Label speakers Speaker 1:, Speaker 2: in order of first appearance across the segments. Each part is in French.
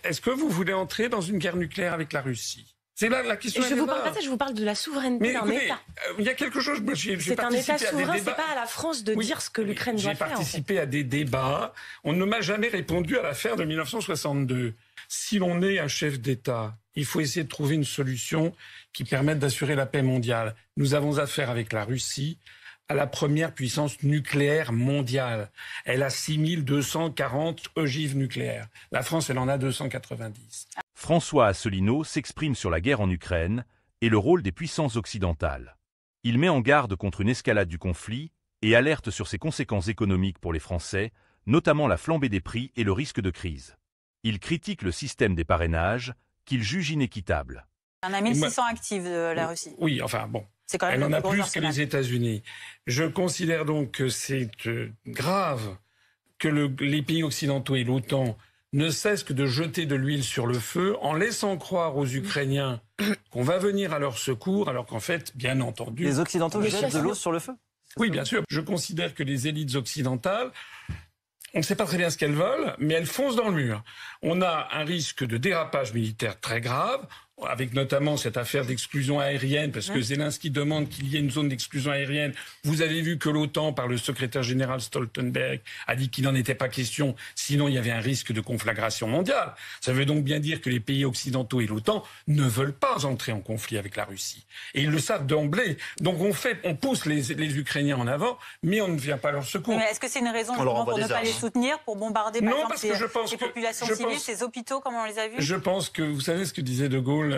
Speaker 1: Est-ce que vous voulez entrer dans une guerre nucléaire avec la Russie? C'est là la question.
Speaker 2: Je ne vous parle pas de ça, je vous parle de la souveraineté d'un État.
Speaker 1: Il y a quelque chose.
Speaker 2: C'est un État souverain, c'est pas à la France de dire ce que l'Ukraine doit faire.
Speaker 1: J'ai participé à des débats. On ne m'a jamais répondu à l'affaire de 1962. Si l'on est un chef d'État, il faut essayer de trouver une solution qui permette d'assurer la paix mondiale. Nous avons affaire avec la Russie à la première puissance nucléaire mondiale. Elle a 6240 ogives nucléaires. La France, elle en a 290.
Speaker 3: François Asselineau s'exprime sur la guerre en Ukraine et le rôle des puissances occidentales. Il met en garde contre une escalade du conflit et alerte sur ses conséquences économiques pour les Français, notamment la flambée des prix et le risque de crise. Il critique le système des parrainages, qu'il juge inéquitable.
Speaker 4: On a 1600 actifs de la Russie.
Speaker 1: Oui, enfin bon.
Speaker 4: Quand même
Speaker 1: elle en a plus que les États-Unis. Je considère donc que c'est grave que les pays occidentaux et l'OTAN ne cessent que de jeter de l'huile sur le feu en laissant croire aux Ukrainiens qu'on va venir à leur secours, alors qu'en fait, bien entendu...
Speaker 5: Les Occidentaux jettent de l'eau sur le feu?
Speaker 1: Oui, bien sûr. Je considère que les élites occidentales, on ne sait pas très bien ce qu'elles veulent, mais elles foncent dans le mur. On a un risque de dérapage militaire très grave, avec notamment cette affaire d'exclusion aérienne, parce que Zelensky demande qu'il y ait une zone d'exclusion aérienne. Vous avez vu que l'OTAN, par le secrétaire général Stoltenberg, a dit qu'il n'en était pas question, sinon il y avait un risque de conflagration mondiale. Ça veut donc bien dire que les pays occidentaux et l'OTAN ne veulent pas entrer en conflit avec la Russie. Et ils le savent d'emblée. Donc on pousse les Ukrainiens en avant, mais on ne vient pas à leur secours.
Speaker 4: Mais est-ce que c'est une raison pour ne pas les soutenir, pour bombarder par exemple les populations civiles, ces hôpitaux, comme on les a vus?
Speaker 1: Je pense que, vous savez ce que disait De Gaulle,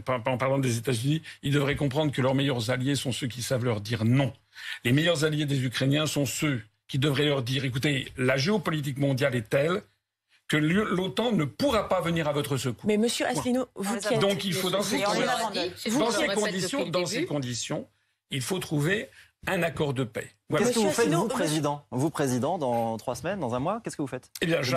Speaker 1: en parlant des États-Unis, ils devraient comprendre que leurs meilleurs alliés sont ceux qui savent leur dire non. Les meilleurs alliés des Ukrainiens sont ceux qui devraient leur dire, écoutez, la géopolitique mondiale est telle que l'OTAN ne pourra pas venir à votre secours.
Speaker 2: Mais monsieur Asselineau,
Speaker 1: donc il faut dans ces conditions, il faut trouver un accord de paix.
Speaker 5: Voilà. Qu'est-ce que vous faites, vous, président, dans 3 semaines, dans un mois? Qu'est-ce que vous faites?
Speaker 1: Eh bien, je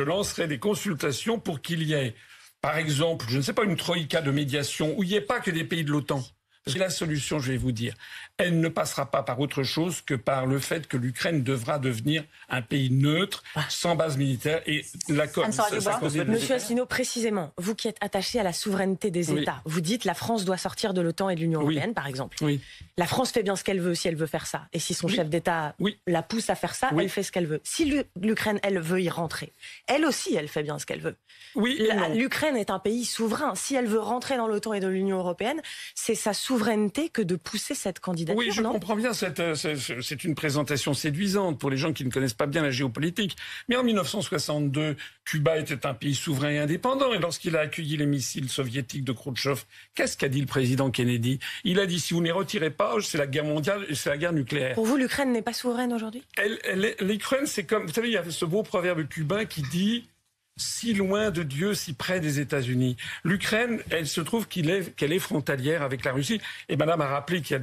Speaker 1: lancerai des consultations pour qu'il y ait, par exemple, je ne sais pas, une troïka de médiation où il n'y ait pas que des pays de l'OTAN. Parce que la solution, je vais vous dire, elle ne passera pas par autre chose que par le fait que l'Ukraine devra devenir un pays neutre, sans base militaire. Et l'accord...
Speaker 2: Monsieur Asselineau, précisément, vous qui êtes attaché à la souveraineté des États, vous dites la France doit sortir de l'OTAN et de l'Union européenne, par exemple.
Speaker 1: Oui.
Speaker 2: La France fait bien ce qu'elle veut si elle veut faire ça. Et si son chef d'État la pousse à faire ça, elle fait ce qu'elle veut. Si l'Ukraine, elle veut y rentrer, elle aussi, elle fait bien ce qu'elle veut. L'Ukraine est un pays souverain. Si elle veut rentrer dans l'OTAN et dans l'Union européenne, c'est sa souveraineté que de pousser cette candidature.
Speaker 1: Oui, je comprends bien. C'est une présentation séduisante pour les gens qui ne connaissent pas bien la géopolitique. Mais en 1962, Cuba était un pays souverain et indépendant. Et lorsqu'il a accueilli les missiles soviétiques de Khrouchtchev, qu'est-ce qu'a dit le président Kennedy? Il a dit, si vous ne les retirez pas, c'est la guerre mondiale et c'est la guerre nucléaire.
Speaker 2: Pour vous, l'Ukraine n'est pas souveraine aujourd'hui?
Speaker 1: L'Ukraine, c'est comme... Vous savez, il y a ce beau proverbe cubain qui dit... Si loin de Dieu, si près des États-Unis. L'Ukraine, elle se trouve qu'elle est frontalière avec la Russie. Et madame a rappelé qu'il y a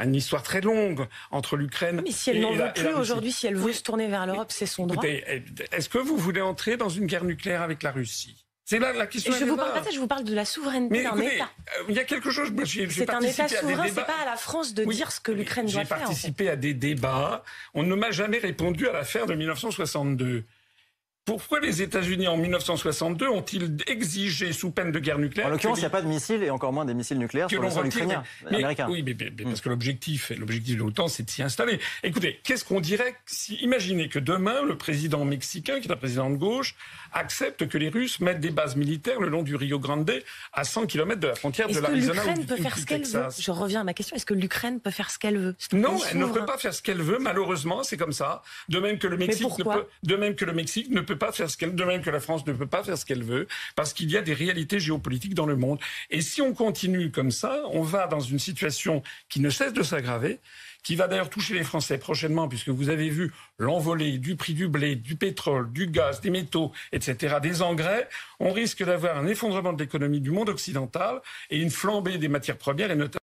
Speaker 1: une histoire très longue entre l'Ukraine et
Speaker 2: Mais si elle n'en veut plus aujourd'hui, si elle veut se tourner vers l'Europe, c'est son droit.
Speaker 1: Est-ce que vous voulez entrer dans une guerre nucléaire avec la Russie? C'est là la question.
Speaker 2: Je ne vous parle pas de ça, je vous parle de la souveraineté d'un État.
Speaker 1: Il y a quelque chose...
Speaker 2: C'est un État souverain, c'est pas à la France de dire ce que l'Ukraine doit faire.
Speaker 1: J'ai participé à des débats. On ne m'a jamais répondu à l'affaire de 1962. Pourquoi les États-Unis, en 1962, ont-ils exigé, sous peine de guerre nucléaire...
Speaker 5: En l'occurrence, il n'y a pas de missiles, et encore moins des missiles nucléaires sur le sol ukrainien, américain.
Speaker 1: Oui, mais parce que l'objectif de l'OTAN, c'est de s'y installer. Écoutez, qu'est-ce qu'on dirait imaginez que demain, le président mexicain, qui est un président de gauche, accepte que les Russes mettent des bases militaires le long du Rio Grande, à 100 km de la frontière de l'Arizona ou du Texas. Est-ce que l'Ukraine peut faire ce qu'elle veut? Je
Speaker 2: reviens à ma question. Est-ce que l'Ukraine peut faire ce qu'elle veut?
Speaker 1: Non, elle ne peut pas faire ce qu'elle veut, malheureusement, c'est comme ça. De même que le Mexique ne peut pas faire ce qu'elle... De même que la France ne peut pas faire ce qu'elle veut, parce qu'il y a des réalités géopolitiques dans le monde. Et si on continue comme ça, on va dans une situation qui ne cesse de s'aggraver, qui va d'ailleurs toucher les Français prochainement, puisque vous avez vu l'envolée du prix du blé, du pétrole, du gaz, des métaux, etc., des engrais. On risque d'avoir un effondrement de l'économie du monde occidental et une flambée des matières premières, et notamment